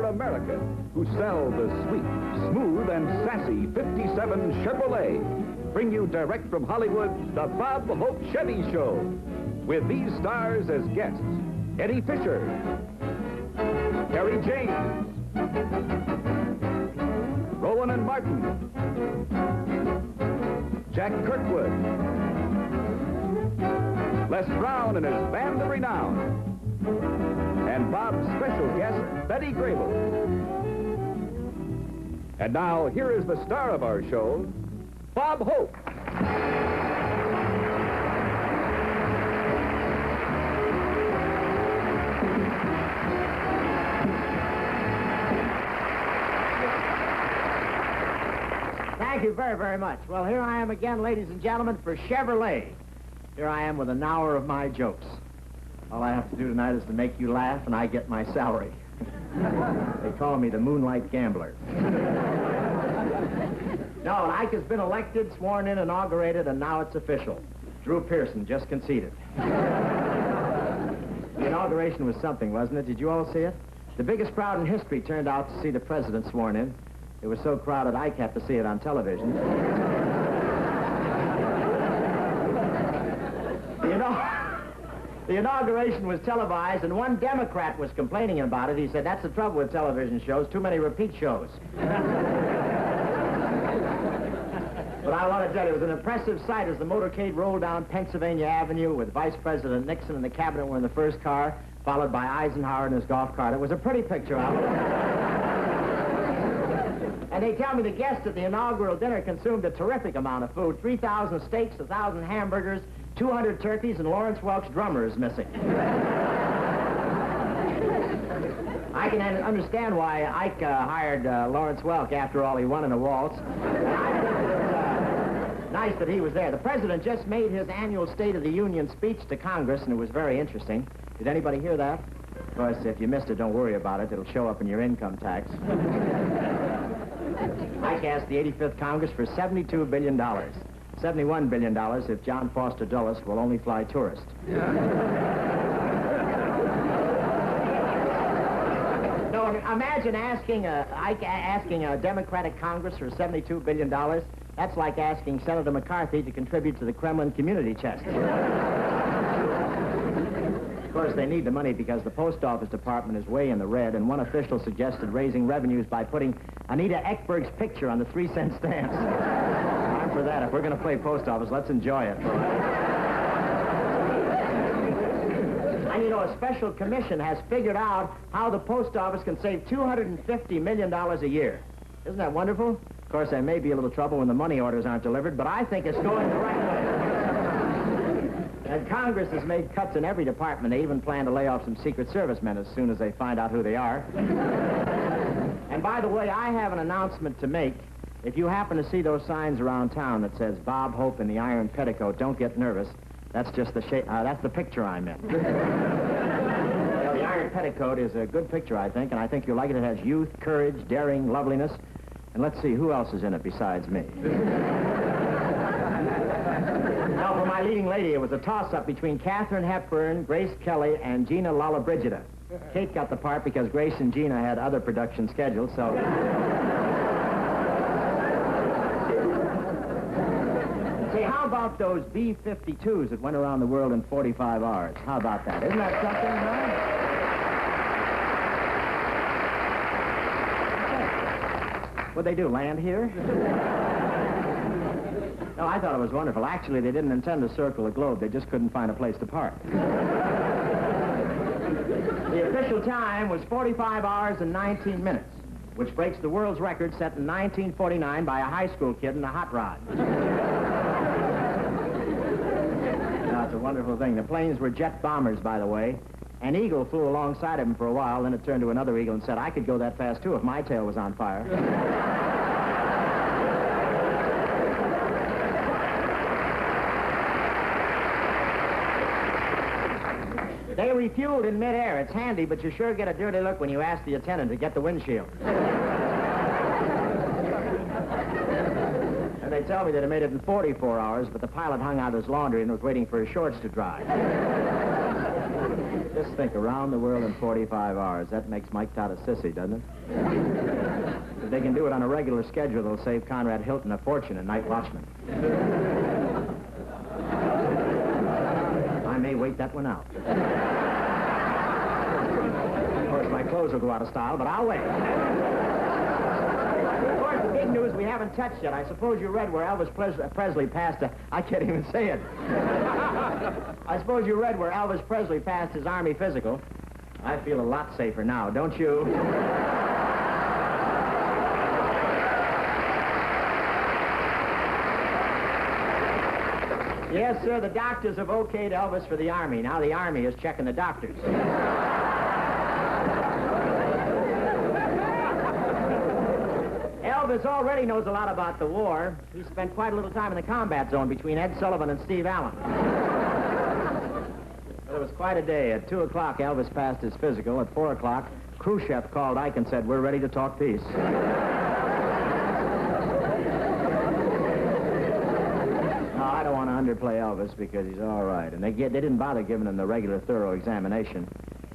for America, who sell the sweet, smooth, and sassy 57 Chevrolet, bring you direct from Hollywood the Bob Hope Chevy Show. With these stars as guests, Eddie Fisher, Harry James, Rowan and Martin, Jack Kirkwood, Les Brown and his band of renown, and Bob's special guest, Betty Grable. And now, here is the star of our show, Bob Hope. Thank you very, very much. Well, here I am again, ladies and gentlemen, for Chevrolet. Here I am with an hour of my jokes. All I have to do tonight is to make you laugh, and I get my salary. They call me the Moonlight Gambler. No, Ike has been elected, sworn in, inaugurated, and now it's official. Drew Pearson just conceded. The inauguration was something, wasn't it? Did you all see it? The biggest crowd in history turned out to see the president sworn in. It was so crowded, Ike had to see it on television. The inauguration was televised, and one Democrat was complaining about it. He said, that's the trouble with television shows, too many repeat shows. But I want to tell you, it was an impressive sight as the motorcade rolled down Pennsylvania Avenue with Vice President Nixon and the cabinet were in the first car, followed by Eisenhower in his golf cart. It was a pretty picture of it. And they tell me the guests at the inaugural dinner consumed a terrific amount of food. 3,000 steaks, 1,000 hamburgers, 200 turkeys, and Lawrence Welk's drummer is missing. I can understand why Ike hired Lawrence Welk. After all, he won in a waltz. I think it was nice that he was there. The president just made his annual State of the Union speech to Congress, and it was very interesting. Did anybody hear that? Of course, if you missed it, don't worry about it. It'll show up in your income tax. Ike asked the 85th Congress for $72 billion. $71 billion if John Foster Dulles will only fly tourists. No, imagine asking a Democratic Congress for $72 billion. That's like asking Senator McCarthy to contribute to the Kremlin community chest. Of course, they need the money because the post office department is way in the red, and one official suggested raising revenues by putting Anita Ekberg's picture on the 3-cent stamps. I'm for that. If we're going to play post office, let's enjoy it. And you know, a special commission has figured out how the post office can save $250 million a year. Isn't that wonderful? Of course, there may be a little trouble when the money orders aren't delivered, but I think it's going the right way. And Congress has made cuts in every department. They even plan to lay off some Secret Service men as soon as they find out who they are. And by the way, I have an announcement to make. If you happen to see those signs around town that says Bob Hope in the Iron Petticoat, don't get nervous. That's just that's the picture I'm in. Well, the Iron Petticoat is a good picture, I think, and I think you'll like it. It has youth, courage, daring, loveliness. And let's see, who else is in it besides me? Now, for my leading lady, it was a toss-up between Katharine Hepburn, Grace Kelly, and Gina Lollobrigida. Kate got the part because Grace and Gina had other production schedules, so... Say, how about those B-52s that went around the world in 45 hours? How about that? Isn't that something, huh? What'd they do, land here? No, I thought it was wonderful. Actually, they didn't intend to circle the globe. They just couldn't find a place to park. The official time was 45 hours and 19 minutes, which breaks the world's record set in 1949 by a high school kid in a hot rod. Now, it's a wonderful thing. The planes were jet bombers, by the way. An eagle flew alongside of him for a while, then it turned to another eagle and said, I could go that fast, too, if my tail was on fire. They refueled in midair. It's handy, but you sure get a dirty look when you ask the attendant to get the windshield. And they tell me that it made it in 44 hours, but the pilot hung out his laundry and was waiting for his shorts to dry. Just think, around the world in 45 hours. That makes Mike Todd a sissy, doesn't it? If they can do it on a regular schedule, they'll save Conrad Hilton a fortune in Night Watchman. I may wait that one out. Of course, my clothes will go out of style, but I'll wait. Of course, the big news we haven't touched yet. I suppose you read where Elvis Presley passed I can't even say it. I suppose you read where Elvis Presley passed his Army physical. I feel a lot safer now, don't you? Yes, sir, the doctors have okayed Elvis for the Army. Now the Army is checking the doctors. Elvis already knows a lot about the war. He spent quite a little time in the combat zone between Ed Sullivan and Steve Allen. But it was quite a day. At 2 o'clock, Elvis passed his physical. At 4 o'clock, Khrushchev called Ike and said, "We're ready to talk peace." No, I don't want to underplay Elvis because he's all right. And they didn't bother giving him the regular thorough examination.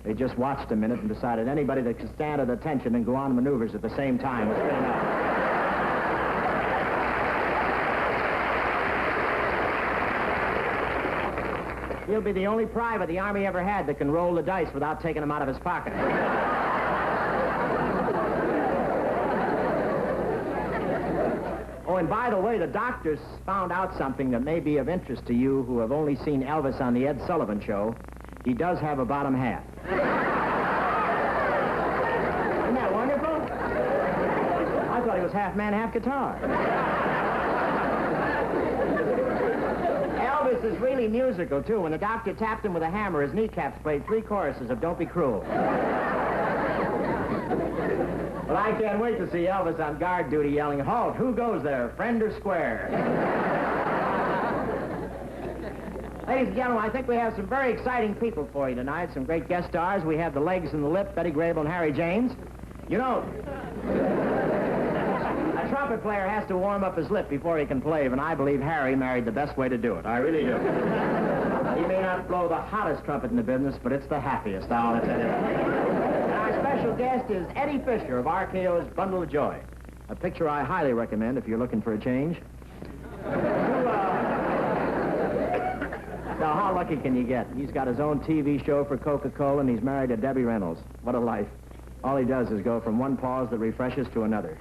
They just watched a minute and decided anybody that could stand at attention and go on maneuvers at the same time was good enough. He'll be the only private the Army ever had that can roll the dice without taking them out of his pocket. Oh, and by the way, the doctors found out something that may be of interest to you who have only seen Elvis on the Ed Sullivan Show. He does have a bottom half. Isn't that wonderful? I thought he was half man, half guitar. Elvis is really musical, too. When the doctor tapped him with a hammer, his kneecaps played 3 choruses of Don't Be Cruel. Well, I can't wait to see Elvis on guard duty yelling, "Halt, who goes there, friend or square?" Ladies and gentlemen, I think we have some very exciting people for you tonight, some great guest stars. We have the legs and the lip, Betty Grable and Harry James. You know, a trumpet player has to warm up his lip before he can play, and I believe Harry married the best way to do it. I really do. He may not blow the hottest trumpet in the business, but it's the happiest, I'll tell you. And our special guest is Eddie Fisher of RKO's Bundle of Joy, a picture I highly recommend if you're looking for a change. Now, how lucky can you get? He's got his own TV show for Coca-Cola, and he's married to Debbie Reynolds. What a life. All he does is go from one pause that refreshes to another.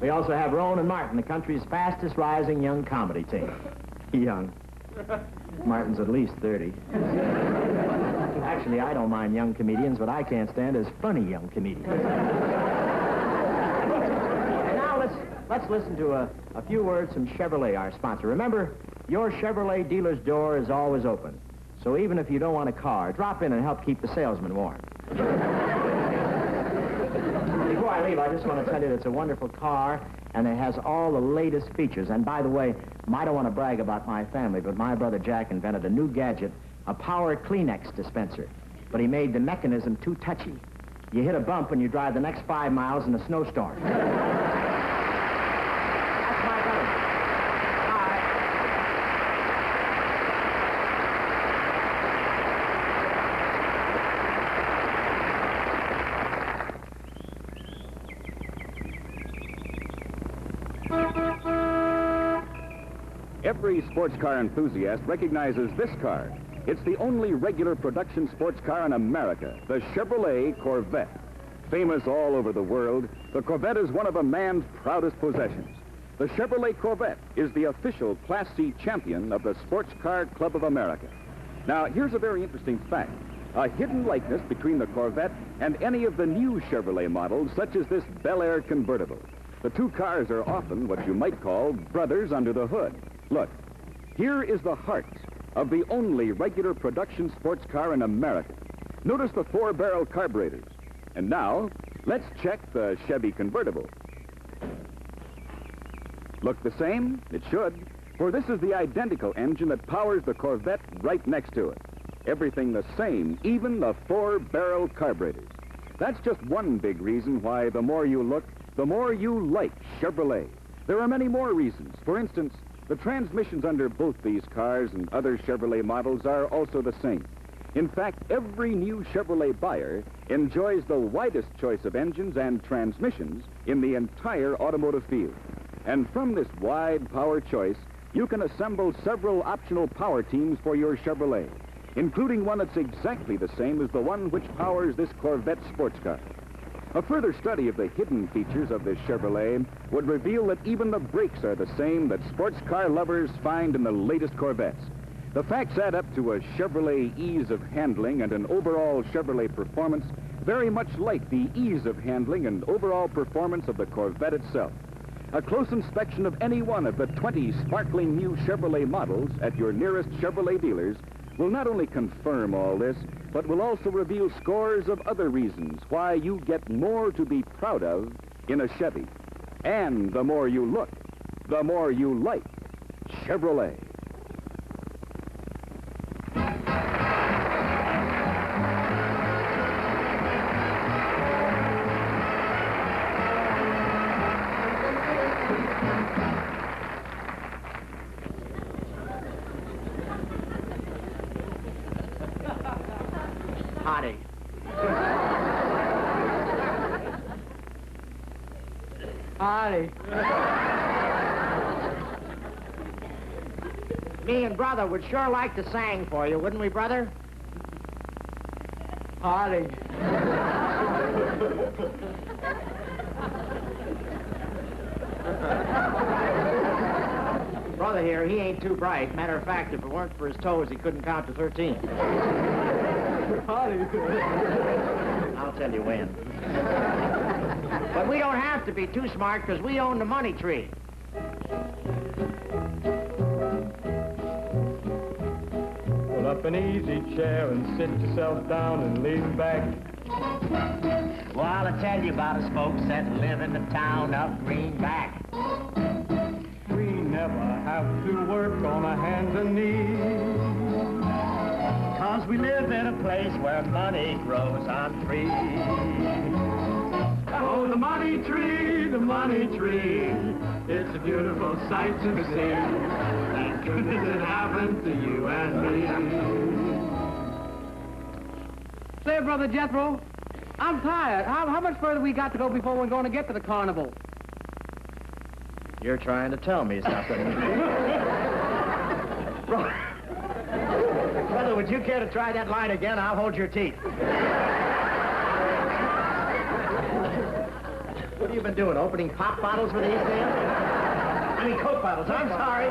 We also have Rowan and Martin, the country's fastest rising young comedy team. Young. Martin's at least 30. Actually, I don't mind young comedians. What I can't stand is funny young comedians. And now let's listen to a few words from Chevrolet, our sponsor. Remember, your Chevrolet dealer's door is always open. So even if you don't want a car, drop in and help keep the salesman warm. Before I leave, I just want to tell you that it's a wonderful car, and it has all the latest features. And by the way, I don't want to brag about my family, but my brother Jack invented a new gadget, a power Kleenex dispenser. But he made the mechanism too touchy. You hit a bump and you drive the next 5 miles in a snowstorm. That's my brother. Bye. Every sports car enthusiast recognizes this car. It's the only regular production sports car in America, the Chevrolet Corvette. Famous all over the world, the Corvette is one of a man's proudest possessions. The Chevrolet Corvette is the official Class C champion of the Sports Car Club of America. Now, here's a very interesting fact. A hidden likeness between the Corvette and any of the new Chevrolet models, such as this Bel Air convertible. The two cars are often what you might call brothers under the hood. Look, here is the heart of the only regular production sports car in America. Notice the 4-barrel carburetors. And now, let's check the Chevy convertible. Look the same? It should. For this is the identical engine that powers the Corvette right next to it. Everything the same, even the 4-barrel carburetors. That's just one big reason why the more you look, the more you like Chevrolet. There are many more reasons. For instance, The transmissions under both these cars and other Chevrolet models are also the same. In fact, every new Chevrolet buyer enjoys the widest choice of engines and transmissions in the entire automotive field. And from this wide power choice, you can assemble several optional power teams for your Chevrolet, including one that's exactly the same as the one which powers this Corvette sports car. A further study of the hidden features of this Chevrolet would reveal that even the brakes are the same that sports car lovers find in the latest Corvettes. The facts add up to a Chevrolet ease of handling and an overall Chevrolet performance very much like the ease of handling and overall performance of the Corvette itself. A close inspection of any one of the 20 sparkling new Chevrolet models at your nearest Chevrolet dealers will not only confirm all this, but will also reveal scores of other reasons why you get more to be proud of in a Chevy. And the more you look, the more you like Chevrolet. Howdy. Howdy. Me and brother would sure like to sing for you, wouldn't we, brother? Howdy. Brother here, he ain't too bright. Matter of fact, if it weren't for his toes, he couldn't count to 13. I'll tell you when. But we don't have to be too smart because we own the money tree. Pull up an easy chair and sit yourself down and lean back. Well, I'll tell you about us folks that live in the town of Greenback. We never have to work on our hands and knees. 'Cause we live in a place where money grows on trees. Oh, the money tree, the money tree. It's a beautiful sight to see. Thank goodness it happened to you and me. Say, Brother Jethro, I'm tired. How much further we got to go before we're going to get to the carnival? You're trying to tell me something. Brother, would you care to try that line again? I'll hold your teeth. What have you been doing, opening pop bottles with these things? I mean, Coke bottles, I'm sorry.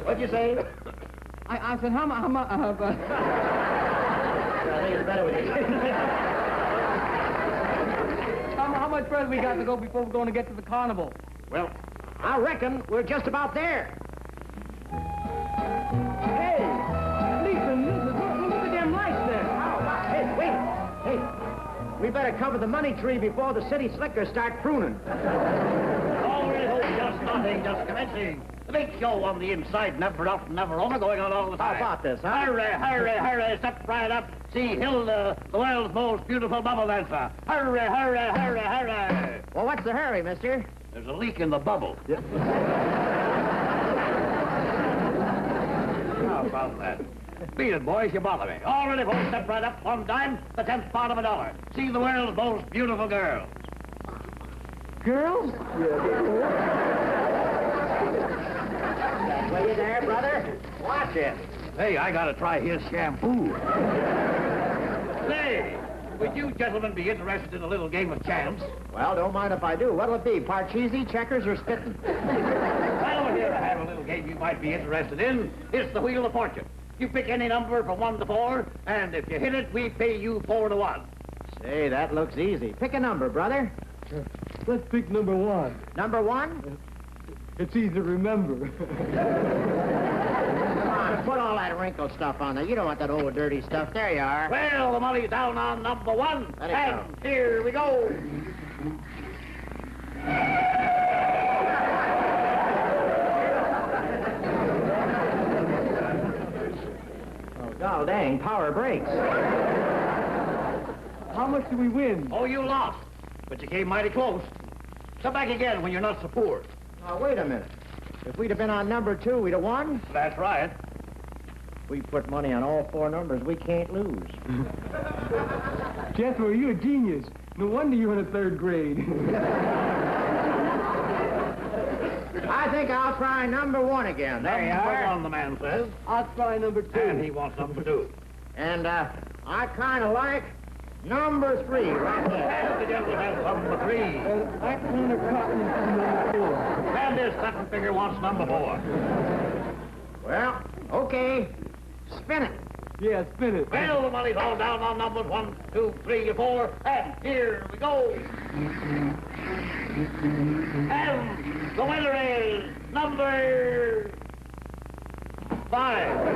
What'd you say? I said, how much? I think it's better with you. How much further we got to go before we're going to get to the carnival? Well, I reckon we're just about there. Hey, listen, look at the damn lights there. Hey, wait. Hey, we better cover the money tree before the city slickers start pruning. Already home, just starting, just commencing. The big show on the inside, never off, never on, going on all the How time. about this, huh? Hurry, hurry, hurry, step right up. See Hilda, the world's most beautiful bubble dancer. Hurry, hurry, hurry, hurry. Well, what's the hurry, mister? There's a leak in the bubble. How about that? Beat it, boys, you bother me. Already home, step right up, one dime, the 10th part of a dollar. See the world's most beautiful girl. Girls? That way there, brother. Watch it. Hey, I gotta try his shampoo. Say, would you gentlemen be interested in a little game of chance? Well, don't mind if I do. What'll it be, Parcheesi, checkers, or spitting? Well, we're here to have a little game you might be interested in. It's the Wheel of Fortune. You pick any number from 1 to 4, and if you hit it, we pay you 4 to 1. Say, that looks easy. Pick a number, brother. Let's pick number 1. Number 1? It's easy to remember. Come on, put all that wrinkle stuff on there. You don't want that old dirty stuff. There you are. Well, the money's down on number 1. Let it And here we go. Oh, dang, power brakes. How much do we win? Oh, you lost. But you came mighty close. Come back again when you're not so poor. Now, wait a minute. If we'd have been on number 2, we'd have won? That's right. We put money on all 4 numbers. We can't lose. Jethro, you're a genius. No wonder you're in the 3rd grade. I think I'll try number 1 again. There you Number are. 1, the man says. I'll try number 2. And he wants number 2. And I kind of like number 3 right there. And the gentleman has number 3. I kind of cotton to number 4. And this cotton figure wants number 4. Well, okay. Spin it. Yeah, spin it. Well, the money's all down on numbers 1, 2, 3, and 4. And here we go. And the winner is number 5.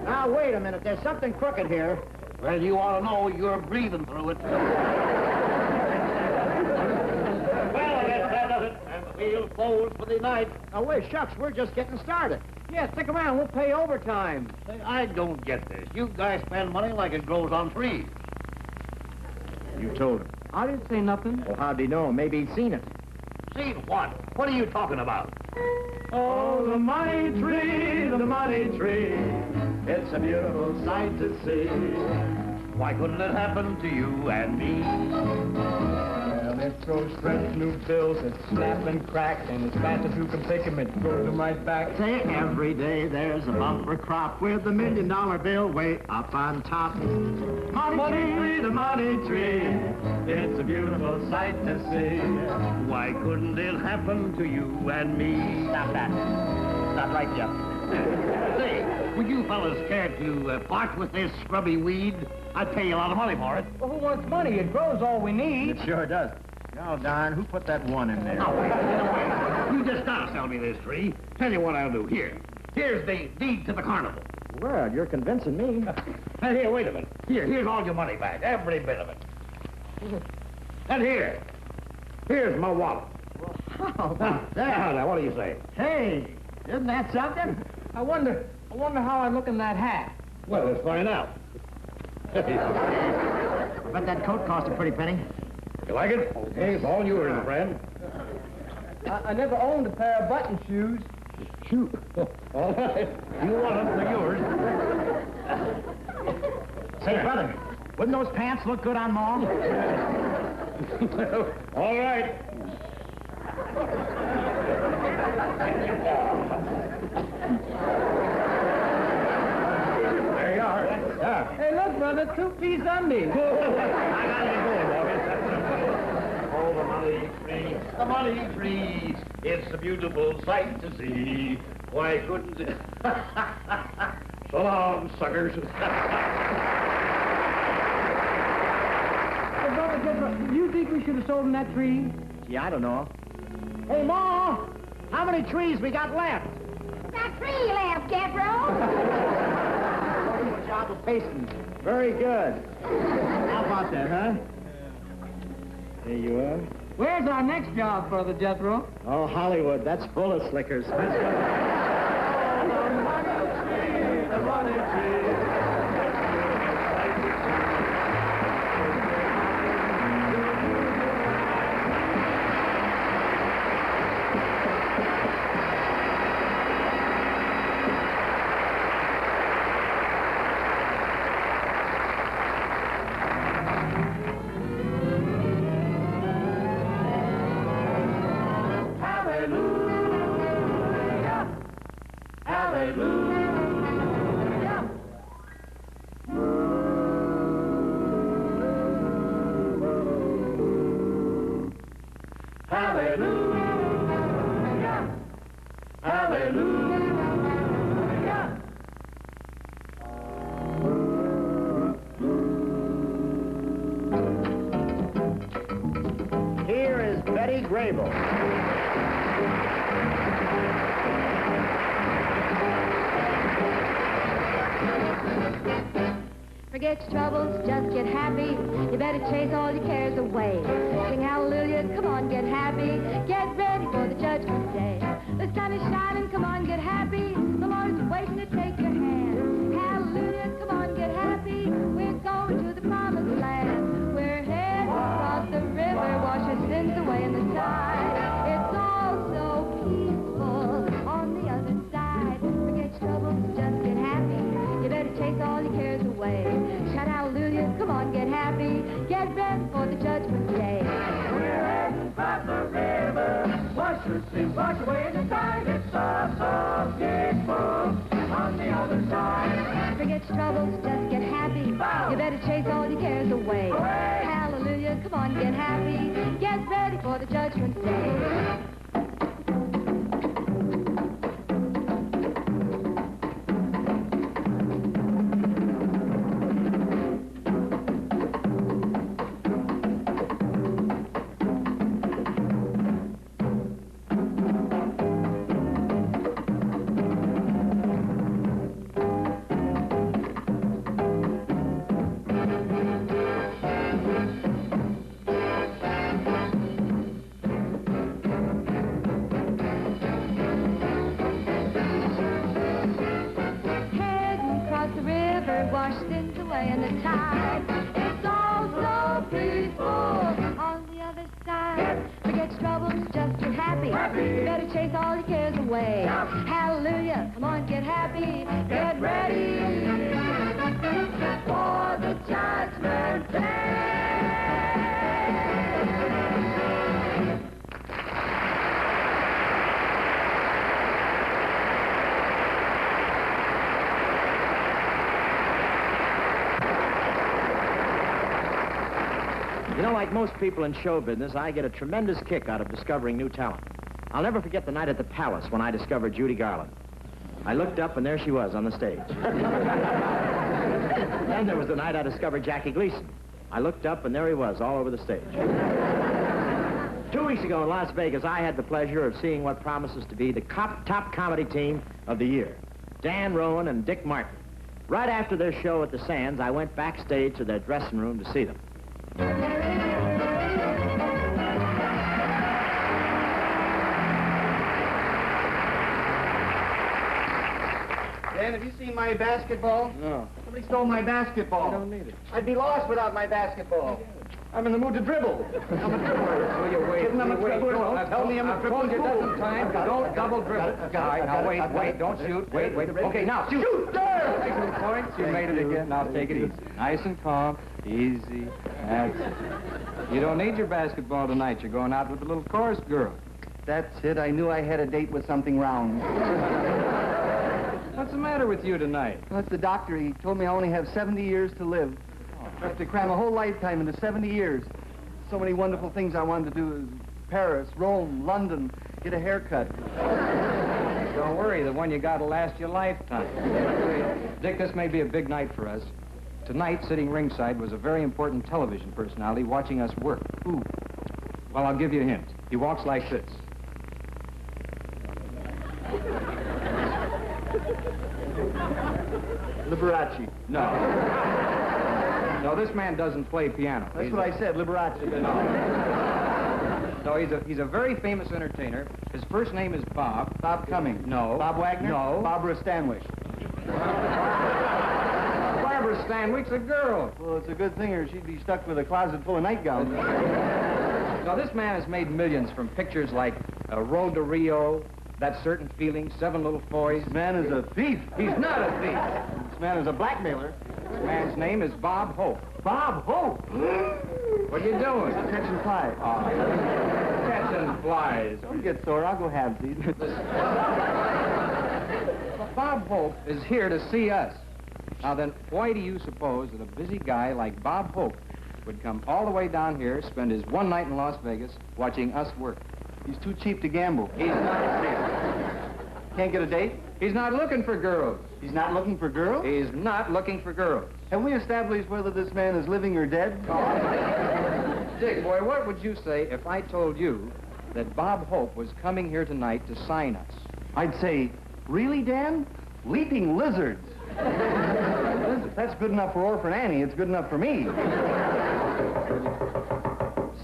Now, wait a minute. There's something crooked here. Well, you ought to know you're breathing through it. Well, I guess that does it. And the wheel's closed for the night. Now, wait, shucks. We're just getting started. Yeah, stick around. We'll pay overtime. Say, I don't get this. You guys spend money like it grows on trees. You told him. I didn't say nothing. Well, how'd he know? Maybe he'd seen it. See what? What are you talking about? Oh, the money tree, the money tree. It's a beautiful sight to see. Why couldn't it happen to you and me? Well, it throws fresh new bills that snap and crack, and as fast as you can pick 'em, it throws 'em right back. Say every day there's a bumper crop with the $1 million bill way up on top. Money tree, the money tree. It's a beautiful sight to see. Why couldn't it happen to you and me? Stop that. Stop right there. Say, would you fellas care to part with this scrubby weed? I'd pay you a lot of money for it. Well, who wants money? It grows all we need. It sure does. Oh, darn, who put that 1 in there? Now, wait, you just gotta sell me this tree. Tell you what I'll do. Here's the deed to the carnival. Well, you're convincing me. And here, wait a minute. Here's all your money back, every bit of it. And here's my wallet. How about that? Now, what do you say? Hey, isn't that something? I wonder how I look in that hat. Well, let's find out. But that coat cost a pretty penny. You like it? Okay, it's all yours, my friend. I never owned a pair of button shoes. Shoot. All right. You want them, they're yours. Say, brother, wouldn't those pants look good on Mom? All right. There you are. Yeah. Hey, look, brother, 2-piece undies. I gotta get going, boys. Oh, the money tree, the money tree. It's a beautiful sight to see. Why couldn't it? So long, suckers. Hey, brother, Jethro, do you think we should have sold him that tree? Gee, I don't know. Hey, Ma, how many trees we got left? Got 3 left, Jethro. Good job of pasting. Very good. How about that, huh? There you are. Where's our next job, brother Jethro? Oh, Hollywood, that's full of slickers. The money tree. Hallelujah. Hallelujah. Hallelujah. Hallelujah. Here is Betty Grable. Forget your troubles, just get happy. You better chase all your cares away. Sing hallelujah, come on, get happy. Get ready for the judgment day. The sun is shining, come on, get happy. The Lord's waiting to take your hand. Hallelujah, come on, get happy. We're going to the promised land. We're headed across the away. Shout hallelujah, come on, get happy. Get ready for the judgment day. We're heading by the river. Wash your sins, wash away the tide. It's so beautiful on the other side. Forget your troubles, just get happy. You better chase all your cares away. Hallelujah, come on, get happy. Get ready for the judgment day. Wash sins away in the tide. It's all so peaceful on the other side. Forget your troubles, just get happy. You better chase all your cares away. Hallelujah, come on, get happy. Get ready for the judgment day. You know, like most people in show business, I get a tremendous kick out of discovering new talent. I'll never forget the night at the Palace when I discovered Judy Garland. I looked up, and there she was on the stage. Then there was the night I discovered Jackie Gleason. I looked up, and there he was, all over the stage. 2 weeks ago in Las Vegas, I had the pleasure of seeing what promises to be the top comedy team of the year, Dan Rowan and Dick Martin. Right after their show at the Sands, I went backstage to their dressing room to see them. Dan, have you seen my basketball? No. Somebody stole my basketball. I don't need it. I'd be lost without my basketball. I'm in the mood to dribble. I'm a dribbler. Will you wait? Kidding, I'm a dribbler. Don't tell me I'm a dribbler. I've told you a dozen times, don't double dribble. All right, now wait, don't shoot. Wait. Okay, now shoot. Shoot there! Take some points. You made it again. Now take it easy. Nice and calm. Easy. That's it. You don't need your basketball tonight. You're going out with the little chorus girl. That's it. I knew I had a date with something round. What's the matter with you tonight? Well, that's the doctor. He told me I only have 70 years to live. I have to cram a whole lifetime into 70 years. So many wonderful things I wanted to do. Paris, Rome, London, get a haircut. Don't worry, the one you got will last you a lifetime. Dick, this may be a big night for us. Tonight, sitting ringside, was a very important television personality watching us work. Who? Well, I'll give you a hint. He walks like this. Liberace. No, this man doesn't play piano. That's what I said, Liberace. No, he's a very famous entertainer. His first name is Bob. Bob Cummings. No. Bob Wagner? No. Barbara Stanwyck. Barbara Stanwyck's a girl. Well, it's a good thing or she'd be stuck with a closet full of nightgowns. Now, this man has made millions from pictures like Road to Rio, That Certain Feeling, Seven Little Boys. This man is a thief. He's not a thief. This man is a blackmailer. This man's name is Bob Hope. Bob Hope. What are you doing? Catching flies. Catching flies. Don't get sore. I'll go halvesies. Bob Hope is here to see us. Now then, why do you suppose that a busy guy like Bob Hope would come all the way down here, spend his one night in Las Vegas, watching us work? He's too cheap to gamble. He's not. Can't get a date? He's not looking for girls. He's not looking for girls? He's not looking for girls. Have we established whether this man is living or dead? Dick, boy, what would you say if I told you that Bob Hope was coming here tonight to sign us? I'd say, really, Dan? Leaping lizards. That's good enough for Orphan Annie. It's good enough for me.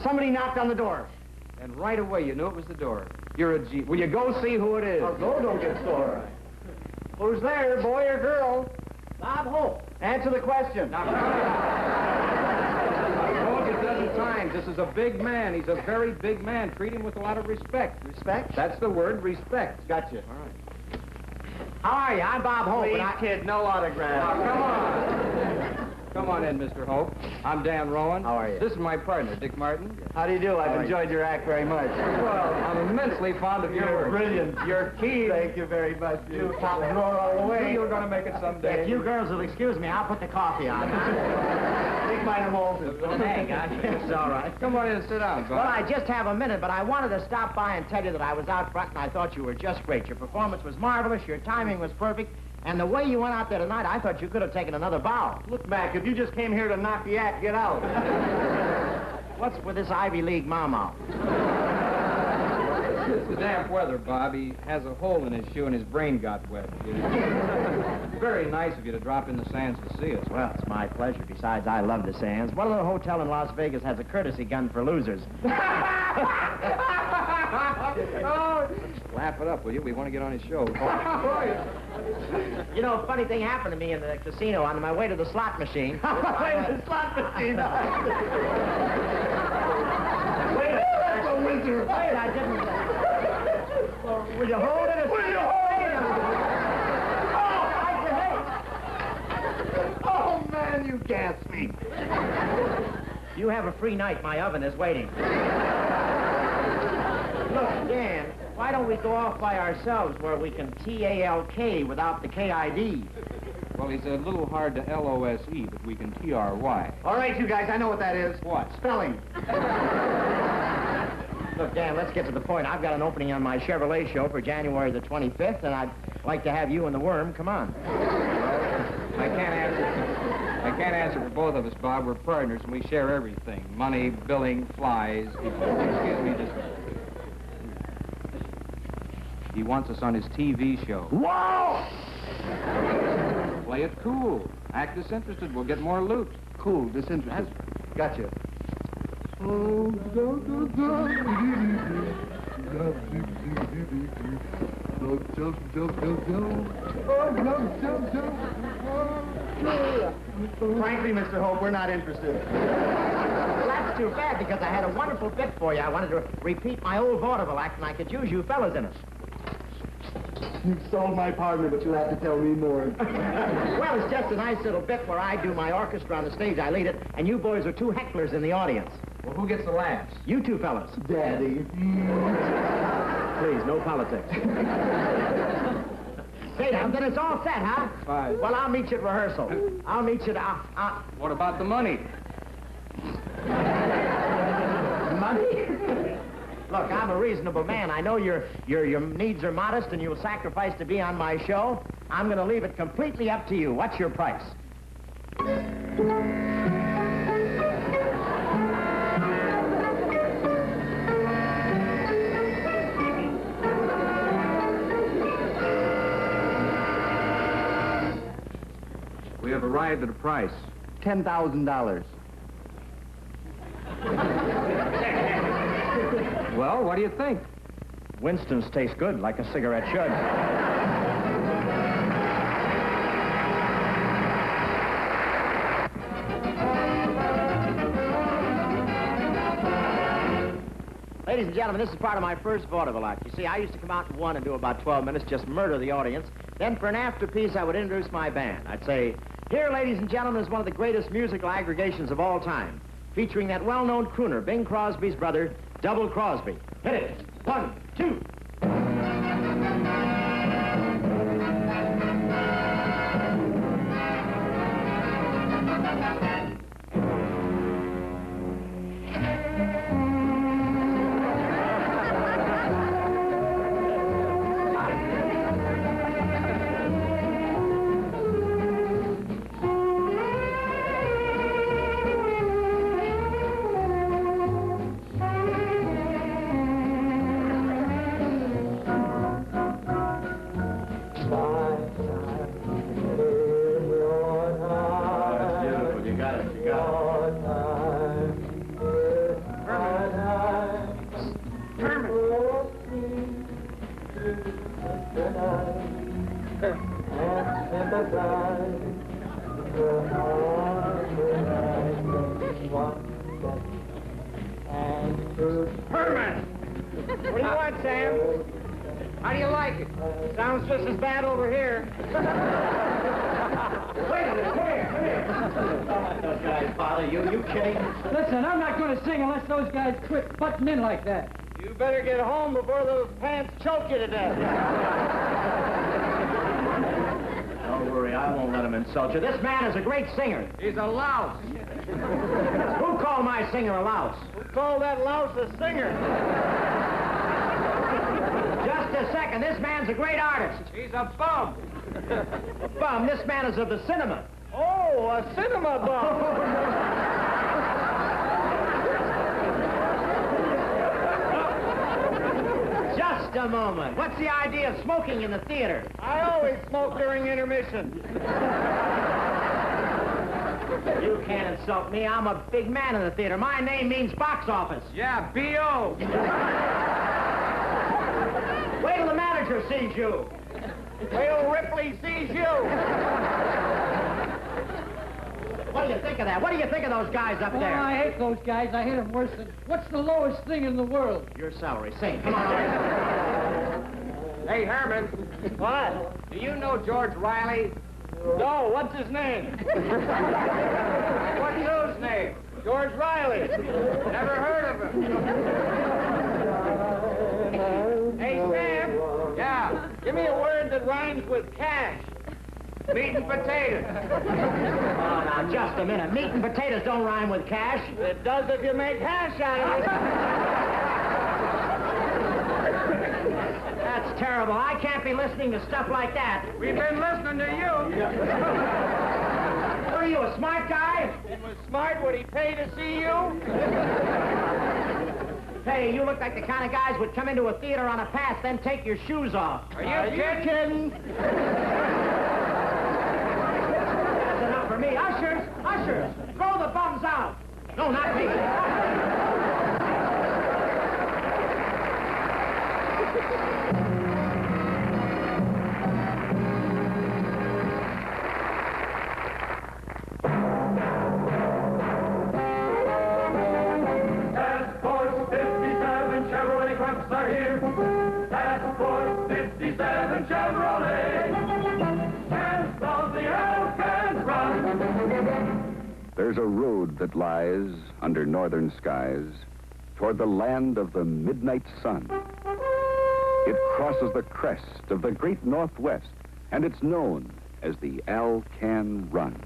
Somebody knocked on the door. And right away, you knew it was the door. You're a G. Will you go see who it is? I'll go, don't get sore. Who's there, boy or girl? Bob Hope. Answer the question. Now, I told you a dozen times, this is a big man. He's a very big man. Treat him with a lot of respect. Respect? That's the word, respect. Gotcha. All right. How are you? I'm Bob Hope. Please, and kid, no autograph. Now, come on. on in, Mr. Hope. I'm Dan Rowan. How are you? This is my partner, Dick Martin. How do you do? I've enjoyed your act very much. Well, I'm immensely fond of your You're work. brilliant. You're keen. Thank you very much. You top drawer all the way. You're going to make it someday. If you girls will excuse me, I'll put the coffee on. Take mine a moment. Hang on. It's all right. Come on in and sit down, Bob. Well, I just have a minute, but I wanted to stop by and tell you that I was out front and I thought you were just great. Your performance was marvelous, your timing was perfect, and the way you went out there tonight, I thought you could have taken another bow. Look, Mac, if you just came here to knock the act, get out. What's with this Ivy League mama? It's the damp weather, Bob. He has a hole in his shoe and his brain got wet. Very nice of you to drop in the sands to see us. Well, it's my pleasure. Besides, I love the sands. What other hotel in Las Vegas has a courtesy gun for losers? Laugh it up, will you? We want to get on his show. You know, a funny thing happened to me in the casino on my way to the slot machine. Wait, the slot machine. Wait, That's a wizard. wait, I didn't... will you hold it? Will you hold it? Oh, man, you gassed me. You have a free night. My oven is waiting. Look, Dan, why don't we go off by ourselves where we can T-A-L-K without the K-I-D? Well, he's a little hard to L-O-S-E, but we can T-R-Y. All right, you guys, I know what that is. What? Spelling. Look, Dan, let's get to the point. I've got an opening on my Chevrolet show for January the 25th, and I'd like to have you and the Worm come on. I can't answer for both of us, Bob. We're partners, and we share everything. Money, billing, flies. Excuse me, just... He wants us on his TV show. Whoa! Play it cool. Act disinterested. We'll get more loot. Cool, disinterested. Gotcha. Frankly, Mr. Hope, we're not interested. Well, that's too bad, because I had a wonderful bit for you. I wanted to repeat my old vaudeville act, and I could use you fellas in it. You've sold my partner, but you'll have to tell me more. Well, it's just a nice little bit where I do my orchestra on the stage. I lead it, and you boys are two hecklers in the audience. Well, who gets the laughs? You two fellas. Daddy. Please, no politics. Say, now, then it's all set, huh? Fine. Well, I'll meet you at rehearsal. I'll meet you at... What about the money? Money? Look, I'm a reasonable man. I know your needs are modest and you'll sacrifice to be on my show. I'm going to leave it completely up to you. What's your price? We have arrived at a price. $10,000. Well, what do you think? Winston's taste good, like a cigarette should. Ladies and gentlemen, this is part of my first vaudeville act. You see, I used to come out in one and do about 12 minutes, just murder the audience. Then for an afterpiece, I would introduce my band. I'd say, here, ladies and gentlemen, is one of the greatest musical aggregations of all time, featuring that well-known crooner, Bing Crosby's brother, Double Crosby. Hit it. 1, 2. Herman! What do you want, Sam? How do you like it? Sounds just as bad over here. Wait a minute, come here. those guys bother you. You kidding? Listen, I'm not going to sing unless those guys quit butting in like that. You better get home before those pants choke you to death. Don't worry, I won't let him insult you. This man is a great singer. He's a louse. Who called my singer a louse? Who called that louse a singer? Just a second. This man's a great artist. He's a bum. A bum. This man is of the cinema. Oh, a cinema bum. Just a moment. What's the idea of smoking in the theater? I always smoke during intermission. You can't insult me. I'm a big man in the theater. My name means box office. Yeah, B.O. Wait till the manager sees you. Wait till Ripley sees you. What do you think of that? What do you think of those guys up Oh, there? I hate those guys. I hate them worse than... What's the lowest thing in the world? Your salary. Sing. Come on. Hey, Herman. What? Do you know George Riley? No, what's his name? What's whose name? George Riley. Never heard of him. Hey, Sam. Yeah? Give me a word that rhymes with cash. Meat and potatoes. Oh, now, just a minute. Meat and potatoes don't rhyme with cash. It does if you make hash out of it. That's terrible. I can't be listening to stuff like that. We've been listening to you. What are you, a smart guy? It was smart. Would he pay to see you? Hey, you look like the kind of guys would come into a theater on a pass, then take your shoes off. Are you kidding? That's enough for me. Ushers, ushers, throw the bums out. No, not me. Task Force 57 Chevrolet trucks are here. Task Force 57 Chevrolet. Can't stop the elk and run. There's a road that lies under northern skies toward the land of the midnight sun. It crosses the crest of the great Northwest, and it's known as the Alcan Run.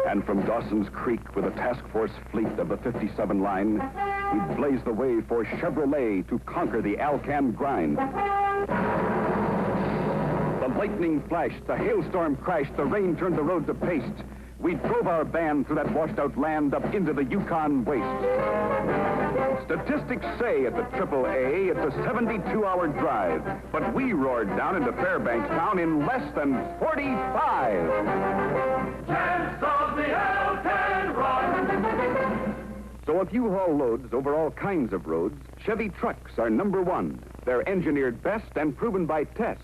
And from Dawson's Creek with a task force fleet of the 57 line, we blaze the way for Chevrolet to conquer the Alcan grind. The lightning flashed, the hailstorm crashed, the rain turned the road to paste. We drove our band through that washed-out land up into the Yukon waste. Statistics say at the AAA it's a 72-hour drive, but we roared down into Fairbanks town in less than 45. Chance of the elk and run. So if you haul loads over all kinds of roads, Chevy trucks are number one. They're engineered best and proven by test.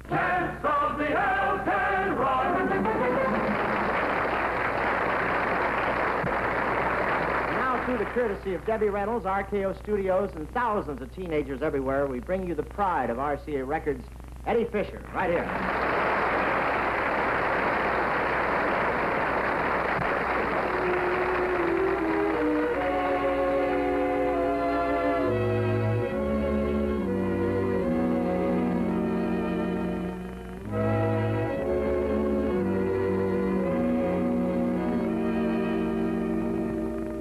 Chance of the elk and run. Now, through the courtesy of Debbie Reynolds, RKO Studios, and thousands of teenagers everywhere, we bring you the pride of RCA Records, Eddie Fisher, right here.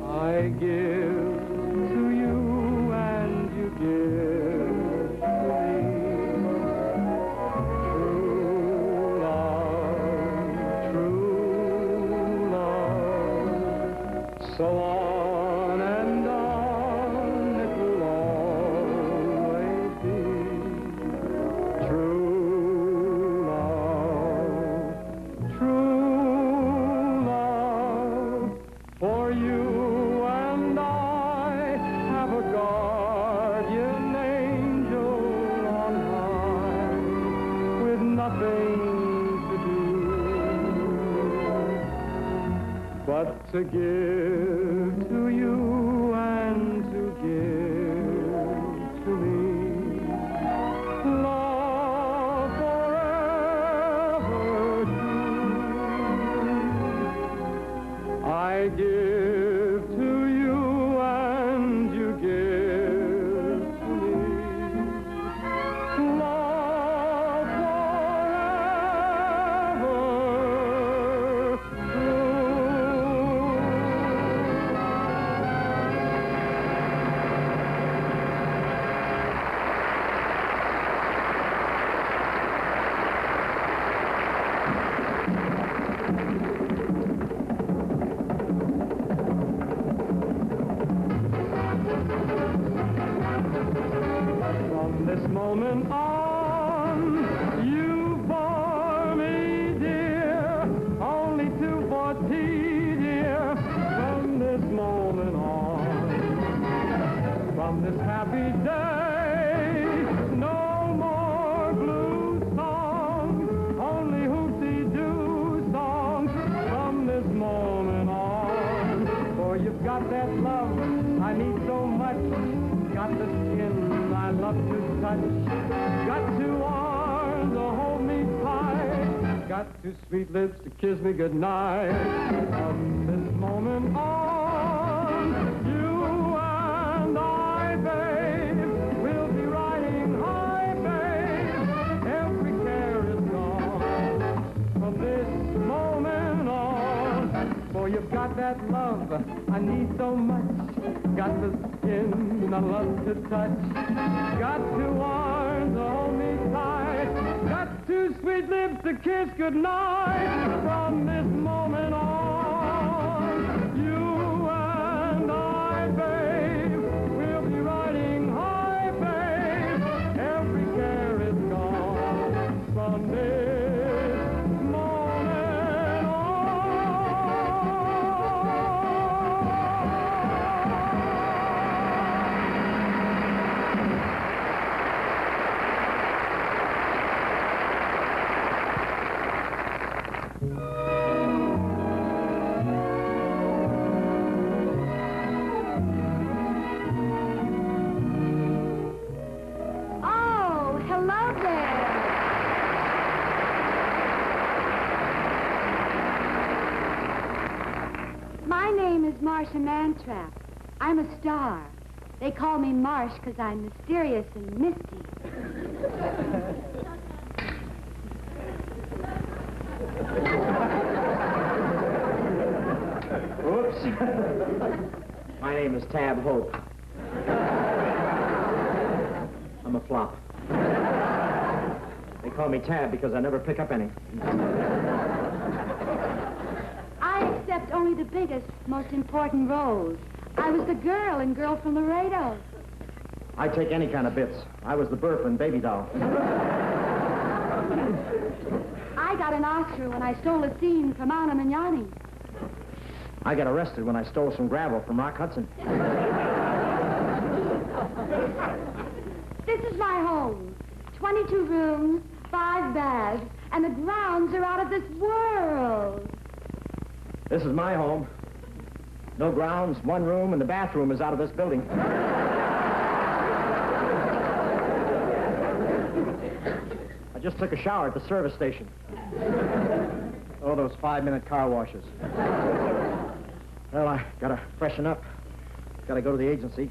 I give to you and you give to me. True love. So on and on it will always be. True love, for you and I have a guardian angel on high with nothing to do but to give to you and to give to me. Love forever true. I give to you and you give to me. Love forever true. From this moment on, you bore me, dear, only 240, dear. From this moment on, from this happy day, no more blue songs, only hoopty-doo songs. From this moment on, for you've got that love I need so much. Got the skin I love to touch. Got two arms to hold me tight. Got two sweet lips to kiss me goodnight. From this moment on, you and I, babe, will be riding high, babe. Every care is gone. From this moment on, for you've got that love I need so much. Got the skin I love to touch. Got two arms to hold me tight. Got two sweet lips to kiss goodnight. From this moment on, you and I, babe, we'll be riding high, babe. Every care is gone. From this moment Oh, hello there. My name is Marcia Mantrap. I'm a star. They call me Marsh because I'm mysterious and misty. Oops. My name is Tab Hope. I'm a flop. They call me Tab because I never pick up any. I accept only the biggest, most important roles. I was the girl in Girl from Laredo. I take any kind of bits. I was the burp and baby doll. I got an Oscar when I stole a scene from Anna Mignani. I got arrested when I stole some gravel from Rock Hudson. This is my home. 22 rooms, 5 baths, and the grounds are out of this world. This is my home. No grounds, 1 room, and the bathroom is out of this building. I just took a shower at the service station. Oh, those 5-minute car washes. Well, I gotta freshen up. Gotta go to the agency.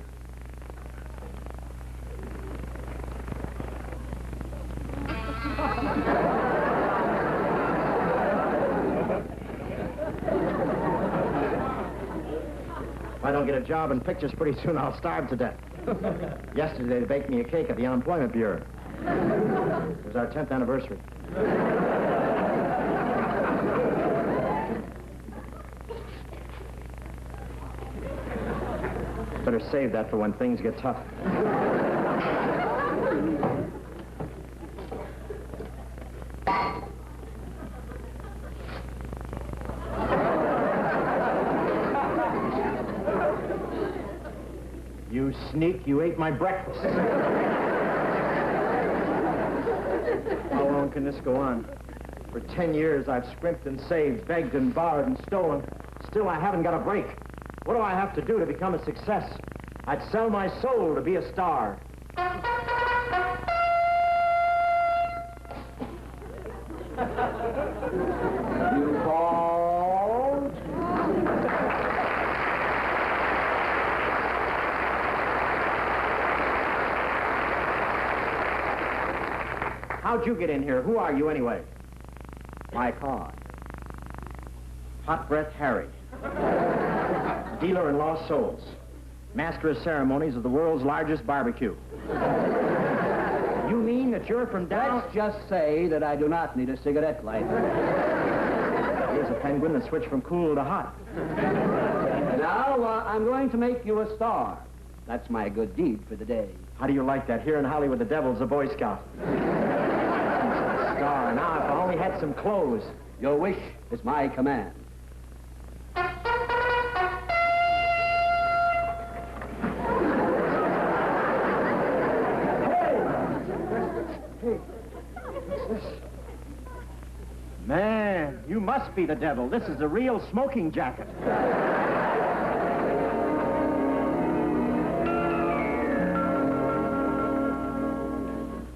If I don't get a job in pictures pretty soon, I'll starve to death. Yesterday, they baked me a cake at the Unemployment Bureau. It was our 10th anniversary. Better save that for when things get tough. You sneak, you ate my breakfast. How long can this go on? For 10 years, I've scrimped and saved, begged and borrowed and stolen. Still, I haven't got a break. What do I have to do to become a success? I'd sell my soul to be a star. You called? How'd you get in here? Who are you, anyway? My card. Hot Breath Harry. Dealer in lost souls. Master of ceremonies of the world's largest barbecue. You mean that you're from down... Let's just say that I do not need a cigarette lighter. Here's a penguin that switched from cool to hot. Now, I'm going to make you a star. That's my good deed for the day. How do you like that? Here in Hollywood, the devil's a Boy Scout. Star. Now, if I only had some clothes. Your wish is my command. Man, you must be the devil. This is a real smoking jacket.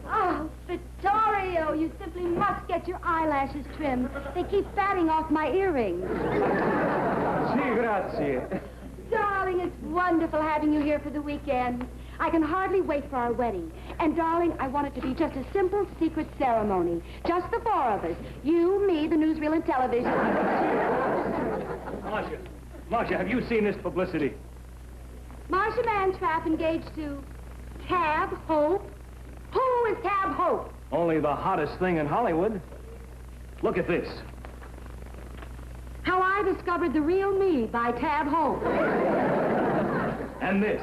Oh, Vittorio, you simply must get your eyelashes trimmed. They keep fatting off my earrings. Si, grazie. Darling, it's wonderful having you here for the weekend. I can hardly wait for our wedding. And, darling, I want it to be just a simple, secret ceremony. Just the four of us. You, me, the newsreel, and television. Marcia, have you seen this publicity? Marcia Mantrap engaged to Tab Hope. Who is Tab Hope? Only the hottest thing in Hollywood. Look at this. How I Discovered the Real Me by Tab Hope. And this.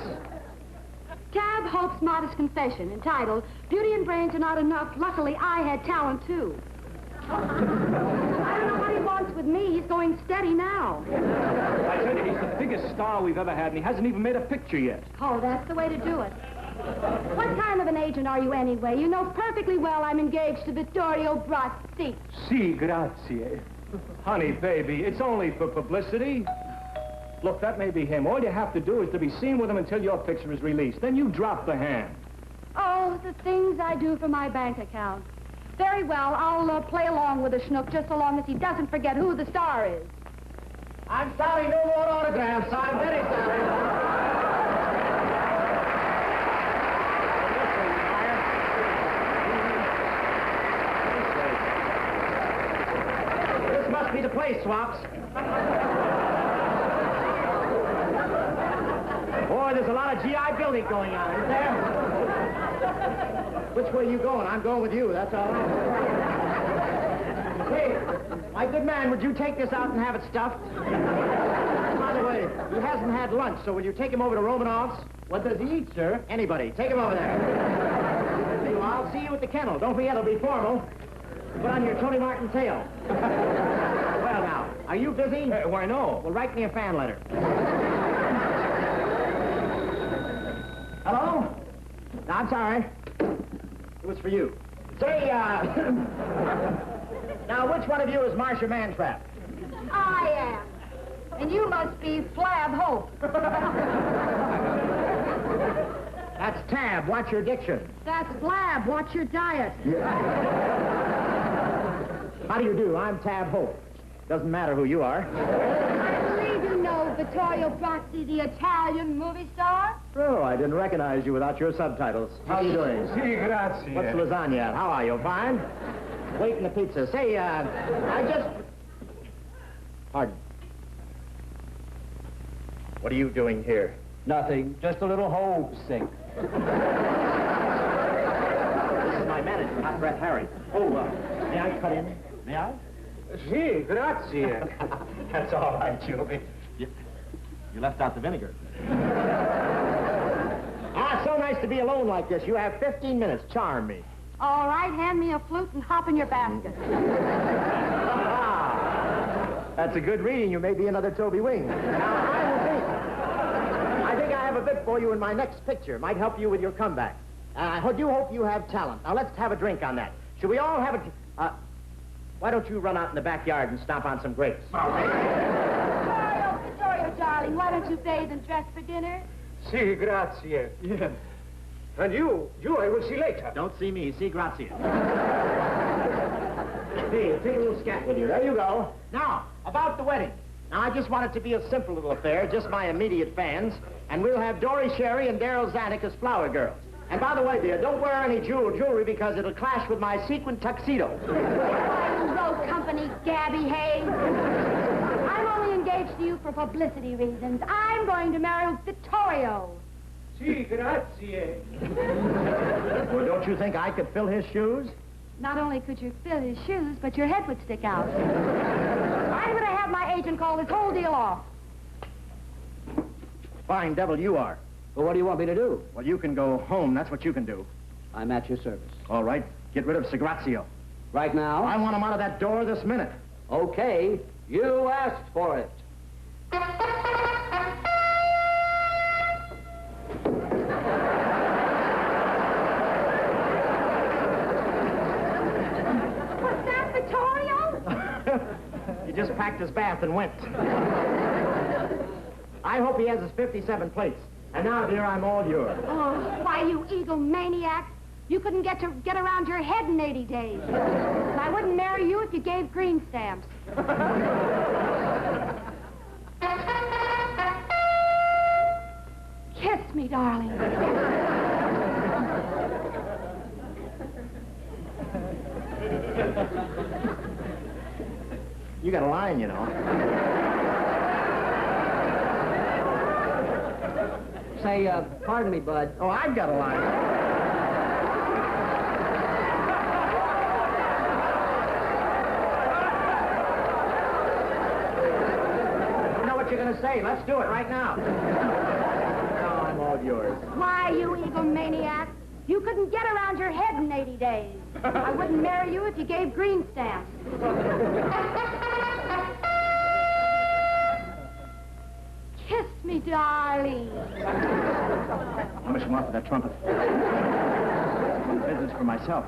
Tab Hope's modest confession, entitled, Beauty and Brains Are Not Enough. Luckily, I had talent, too. I don't know what he wants with me. He's going steady now. I tell you, he's the biggest star we've ever had, and he hasn't even made a picture yet. Oh, that's the way to do it. What kind of an agent are you anyway? You know perfectly well I'm engaged to Vittorio Brazzi. Si, grazie. Honey, baby, it's only for publicity. Look, that may be him. All you have to do is to be seen with him until your picture is released. Then you drop the hand. Oh, the things I do for my bank account. Very well, I'll play along with the schnook just so long as he doesn't forget who the star is. I'm sorry, no more autographs. I'm very sorry. This must be the place, Swaps. Boy, there's a lot of GI building going on, isn't there? Which way are you going? I'm going with you, that's all. Hey, my good man, would you take this out and have it stuffed? By the way, he hasn't had lunch, so will you take him over to Romanoff's? What does he eat, sir? Anybody. Take him over there. Meanwhile, I'll see you at the kennel. Don't forget, it'll be formal. Put on your Tony Martin tail. Well, now, are you busy? Why, no. Well, write me a fan letter. Hello? No, I'm sorry. It was for you. Say, now, which one of you is Marcia Mantrap? I am. And you must be Flab Hope. That's Tab. Watch your diction. That's Flab. Watch your diet. How do you do? I'm Tab Hope. Doesn't matter who you are. I believe you know Vittorio Brazzi, the Italian movie star. Oh, I didn't recognize you without your subtitles. How are you doing? Si, grazie. What's the lasagna at? How are you? Fine? Waiting the pizza. Say, I just... Pardon. What are you doing here? Nothing. Just a little homesick. This is my manager, Hot Breath Harry. Oh, may I cut in? May I? Si, grazie. That's all right, Julie. You left out the vinegar. So nice to be alone like this. You have 15 minutes. Charm me. All right, hand me a flute and hop in your basket. That's a good reading. You may be another Toby Wing. Now, I think I have a bit for you in my next picture. Might help you with your comeback. I do hope you have talent. Now, let's have a drink on that. Should we all have a... why don't you run out in the backyard and stomp on some grapes? Victoria, darling, why don't you bathe and dress for dinner? Si, grazie. Yeah. And you, I will see later. Don't see me. See Grazia. Hey, take a little scat with you. There you go. Now, about the wedding. Now, I just want it to be a simple little affair, just my immediate fans, and we'll have Dory Sherry and Daryl Zanuck as flower girls. And by the way, dear, don't wear any jewelry because it'll clash with my sequin tuxedo. Road company, Gabby Hayes. I'm only engaged to you for publicity reasons. I'm going to marry Vittorio. Si, grazie. Well, don't you think I could fill his shoes? Not only could you fill his shoes, but your head would stick out. I'm going to have my agent call this whole deal off. Fine devil you are. Well, what do you want me to do? Well, you can go home. That's what you can do. I'm at your service. All right. Get rid of Sagrazio. Right now? I want him out of that door this minute. Okay. You asked for it. What's that, Vittorio? He just packed his bath and went. I hope he has his 57 plates. And now, dear, I'm all yours. Oh, why, you egomaniac. You couldn't get around your head in 80 days. And I wouldn't marry you if you gave green stamps. Kiss me, darling. You got a line, you know. Say, pardon me, Bud. Oh, I've got a line. You know what you're going to say. Let's do it right now. No, I'm all yours. Why, you egomaniac. You couldn't get around your head in 80 days. I wouldn't marry you if you gave green stamps. Kiss me, darling. How much you want for that trumpet? Business for myself.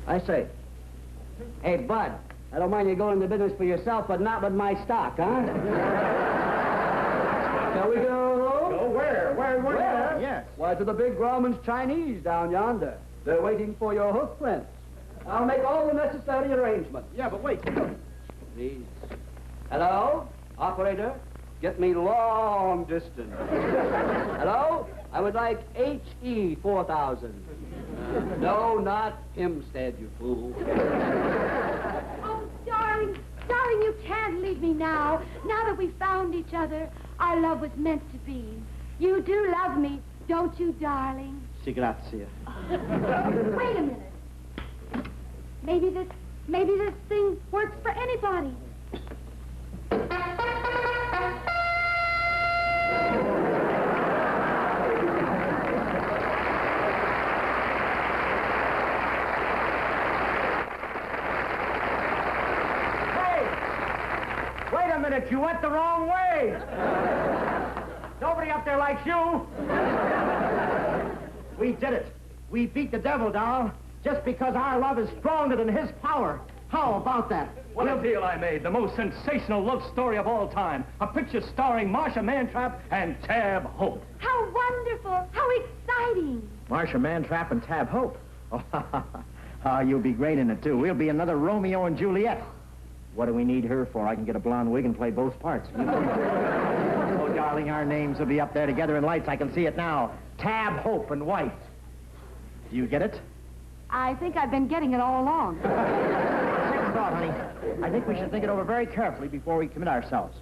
I say. Hey, Bud, I don't mind you going into business for yourself, but not with my stock, huh? Shall we go? Go where? Where? Yes. Why, to the big Grauman's Chinese down yonder. They're waiting for your hoof prints. I'll make all the necessary arrangements. Yeah, but wait. Please. Hello? Operator? Get me long distance. Hello? I would like HE 4000. No, not Hempstead, you fool. Oh, darling, darling, you can't leave me now. Now that we found each other, our love was meant to be. You do love me, don't you, darling? Si, grazie. Wait a minute. Maybe this thing works for anybody. Wait a minute, you went the wrong way. Nobody up there likes you. We did it. We beat the devil, doll, just because our love is stronger than his power. How about that? What a deal I made. The most sensational love story of all time. A picture starring Marcia Mantrap and Tab Hope. How wonderful. How exciting. Marcia Mantrap and Tab Hope. Oh, you'll be great in it, too. We'll be another Romeo and Juliet. What do we need her for? I can get a blonde wig and play both parts. Oh, darling, our names will be up there together in lights. I can see it now. Tab Hope and white. Do you get it? I think I've been getting it all along. Second thought, honey. I think we should think it over very carefully before we commit ourselves.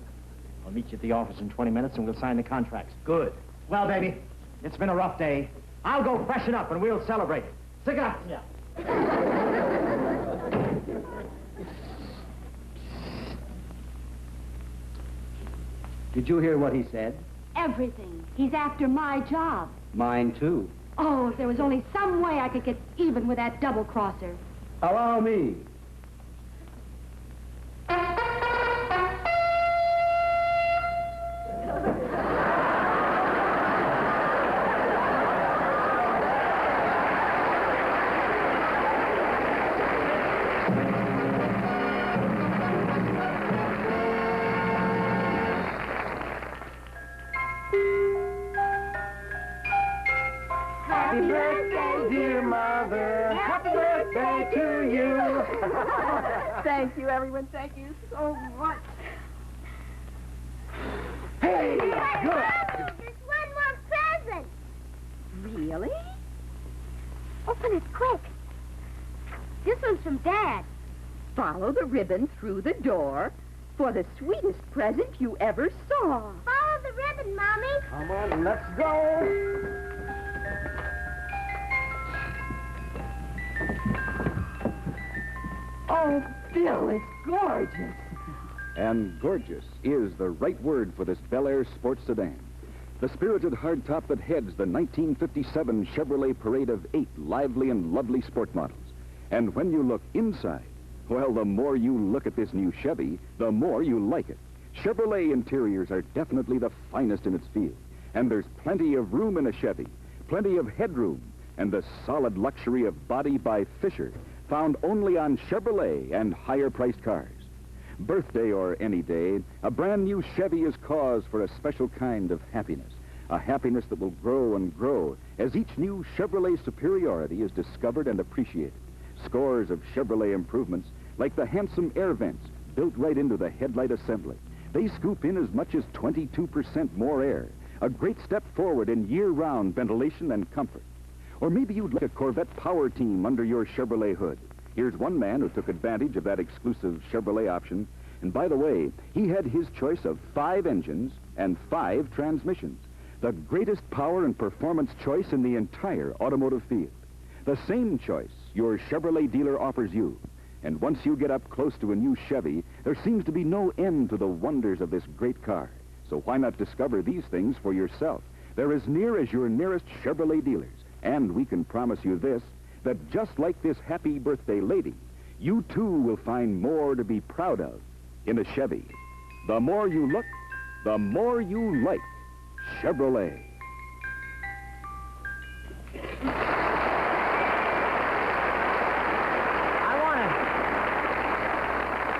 I'll meet you at the office in 20 minutes and we'll sign the contracts. Good. Well, baby, it's been a rough day. I'll go freshen up and we'll celebrate. Stick it up. Yeah. Did you hear what he said? Everything. He's after my job. Mine, too. Oh, if there was only some way I could get even with that double-crosser. Allow me. Happy birthday, dear mother. Happy birthday to you. Thank you, everyone. Thank you so much. Hey, Hey, Good. There's one more present. Really? Open it quick. This one's from Dad. Follow the ribbon through the door for the sweetest present you ever saw. Follow the ribbon, Mommy. Come on, let's go. Oh, Bill, it's gorgeous. And gorgeous is the right word for this Bel Air sports sedan. The spirited hardtop that heads the 1957 Chevrolet parade of 8 lively and lovely sport models. And when you look inside, well, the more you look at this new Chevy, the more you like it. Chevrolet interiors are definitely the finest in its field. And there's plenty of room in a Chevy, plenty of headroom, and the solid luxury of body by Fisher, found only on Chevrolet and higher-priced cars. Birthday or any day, a brand new Chevy is cause for a special kind of happiness. A happiness that will grow and grow as each new Chevrolet superiority is discovered and appreciated. Scores of Chevrolet improvements, like the handsome air vents built right into the headlight assembly. They scoop in as much as 22% more air, a great step forward in year-round ventilation and comfort. Or maybe you'd like a Corvette power team under your Chevrolet hood. Here's one man who took advantage of that exclusive Chevrolet option. And by the way, he had his choice of 5 engines and 5 transmissions. The greatest power and performance choice in the entire automotive field. The same choice your Chevrolet dealer offers you. And once you get up close to a new Chevy, there seems to be no end to the wonders of this great car. So why not discover these things for yourself? They're as near as your nearest Chevrolet dealers. And we can promise you this, that just like this happy birthday lady, you too will find more to be proud of in a Chevy. The more you look, the more you like Chevrolet.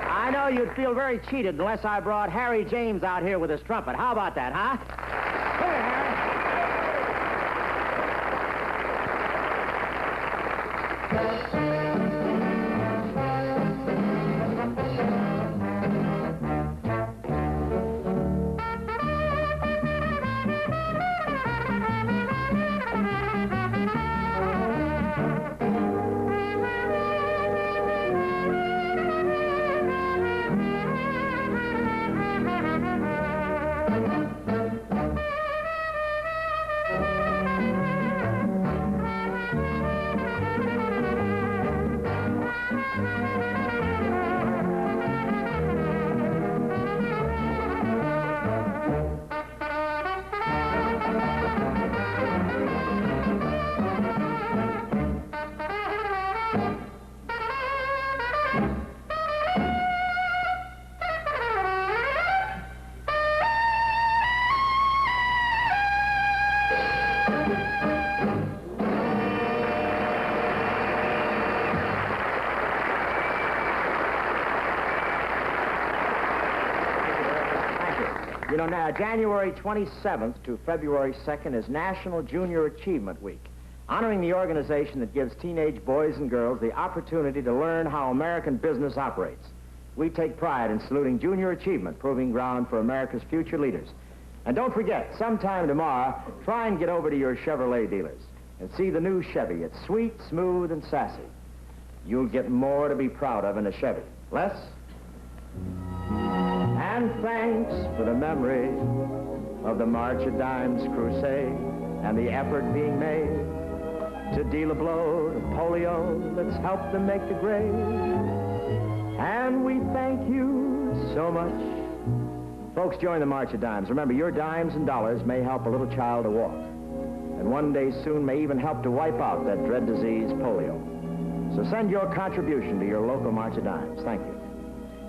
I know you'd feel very cheated unless I brought Harry James out here with his trumpet. How about that, huh? Here, Harry. You know, now, January 27th to February 2nd is National Junior Achievement Week, honoring the organization that gives teenage boys and girls the opportunity to learn how American business operates. We take pride in saluting junior achievement, proving ground for America's future leaders. And don't forget, sometime tomorrow, try and get over to your Chevrolet dealers and see the new Chevy. It's sweet, smooth, and sassy. You'll get more to be proud of in a Chevy. Les? And thanks for the memory of the March of Dimes crusade and the effort being made to deal a blow to polio that's helped them make the grade. And we thank you so much. Folks, join the March of Dimes. Remember, your dimes and dollars may help a little child to walk. And one day soon may even help to wipe out that dread disease, polio. So send your contribution to your local March of Dimes. Thank you.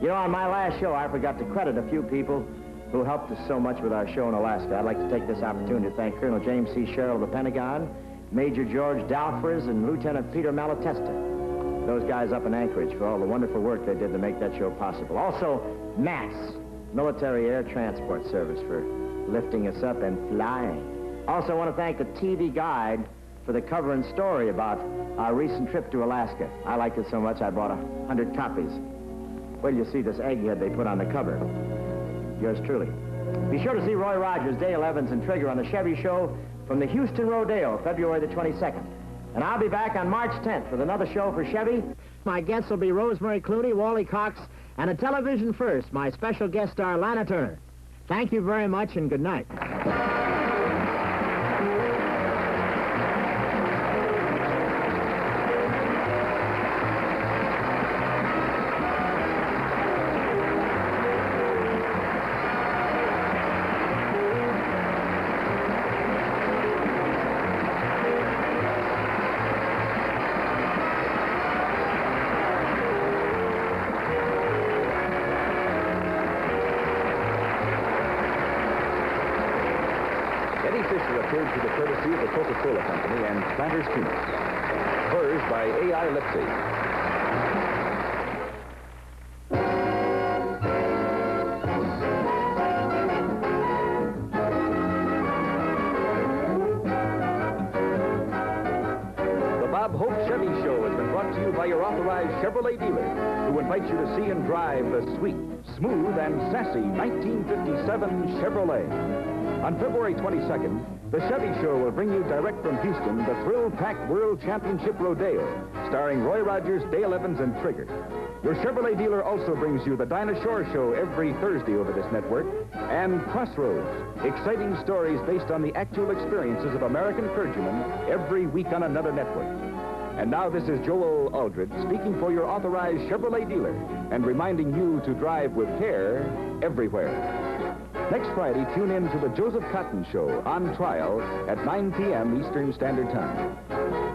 You know, on my last show, I forgot to credit a few people who helped us so much with our show in Alaska. I'd like to take this opportunity to thank Colonel James C. Sherrill of the Pentagon, Major George Dalfres, and Lieutenant Peter Malatesta. Those guys up in Anchorage for all the wonderful work they did to make that show possible. Also, MATS, Military Air Transport Service, for lifting us up and flying. Also, I want to thank the TV Guide for the cover and story about our recent trip to Alaska. I liked it so much I bought 100 copies. Well, you see this egghead they put on the cover. Yours truly. Be sure to see Roy Rogers, Dale Evans, and Trigger on the Chevy Show from the Houston Rodeo, February the 22nd. And I'll be back on March 10th with another show for Chevy. My guests will be Rosemary Clooney, Wally Cox, and a television first, my special guest star, Lana Turner. Thank you very much, and good night. Appeared to the courtesy of the Coca-Cola Company and Planters Peanuts. Hers by A.I. Lipsy. The Bob Hope Chevy Show has been brought to you by your authorized Chevrolet dealer, who invites you to see and drive the sweet, smooth, and sassy 1957 Chevrolet. On February 22nd, the Chevy Show will bring you direct from Houston the thrill-packed World Championship Rodeo, starring Roy Rogers, Dale Evans, and Trigger. Your Chevrolet dealer also brings you the Dinah Shore Show every Thursday over this network, and Crossroads, exciting stories based on the actual experiences of American clergymen every week on another network. And now this is Joel Aldrich speaking for your authorized Chevrolet dealer and reminding you to drive with care everywhere. Next Friday, tune in to the Joseph Cotton Show on trial at 9 p.m. Eastern Standard Time.